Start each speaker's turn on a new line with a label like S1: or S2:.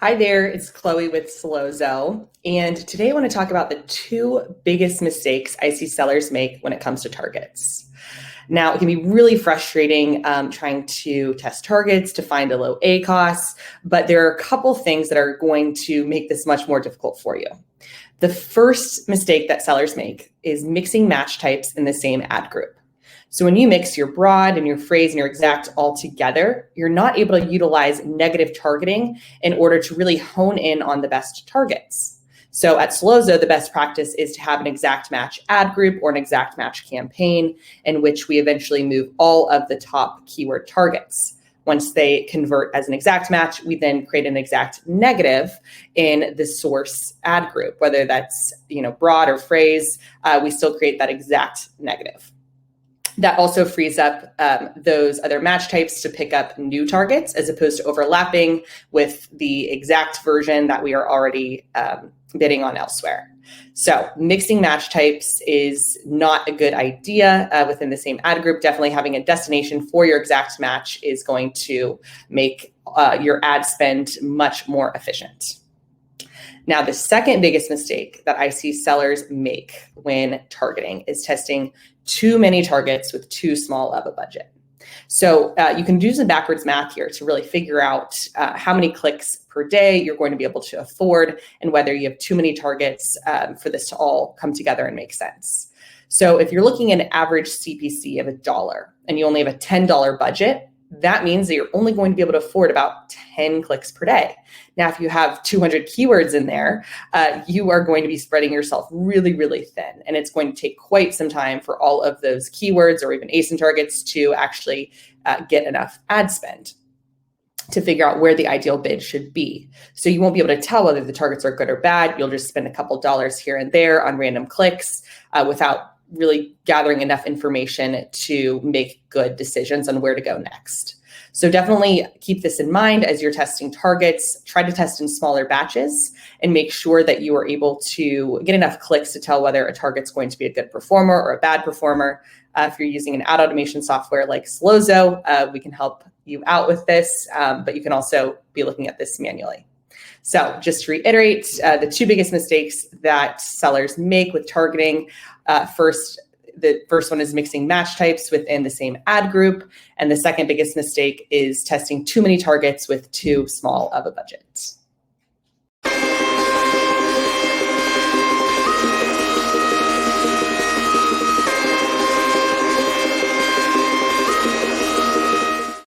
S1: Hi there, it's Chloe with Slozo. And today I want to talk about the two biggest mistakes I see sellers make when it comes to targets. Now, it can be really frustrating trying to test targets to find a low A cost, but there are a couple things that are going to make this much more difficult for you. The first mistake that sellers make is mixing match types in the same ad group. So when you mix your broad and your phrase and your exact all together, you're not able to utilize negative targeting in order to really hone in on the best targets. So at Slozo, the best practice is to have an exact match ad group or an exact match campaign in which we eventually move all of the top keyword targets. Once they convert as an exact match, we then create an exact negative in the source ad group, whether that's broad or phrase, we still create that exact negative. That also frees up those other match types to pick up new targets as opposed to overlapping with the exact version that we are already bidding on elsewhere. So mixing match types is not a good idea within the same ad group. Definitely having a destination for your exact match is going to make your ad spend much more efficient. Now, the second biggest mistake that I see sellers make when targeting is testing too many targets with too small of a budget. So you can do some backwards math here to really figure out how many clicks per day you're going to be able to afford and whether you have too many targets for this to all come together and make sense. So if you're looking at an average CPC of $1 and you only have a $10 budget, that means that you're only going to be able to afford about 10 clicks per day. Now, if you have 200 keywords in there, you are going to be spreading yourself really, really thin. And it's going to take quite some time for all of those keywords or even ASIN targets to actually get enough ad spend to figure out where the ideal bid should be. So you won't be able to tell whether the targets are good or bad. You'll just spend a couple dollars here and there on random clicks without really gathering enough information to make good decisions on where to go next. So definitely keep this in mind as you're testing targets. Try to test in smaller batches and make sure that you are able to get enough clicks to tell whether a target's going to be a good performer or a bad performer. If you're using an ad automation software like Slozo, we can help you out with this, but you can also be looking at this manually. So just to reiterate, the two biggest mistakes that sellers make with targeting, the first one is mixing match types within the same ad group. And the second biggest mistake is testing too many targets with too small of a budget.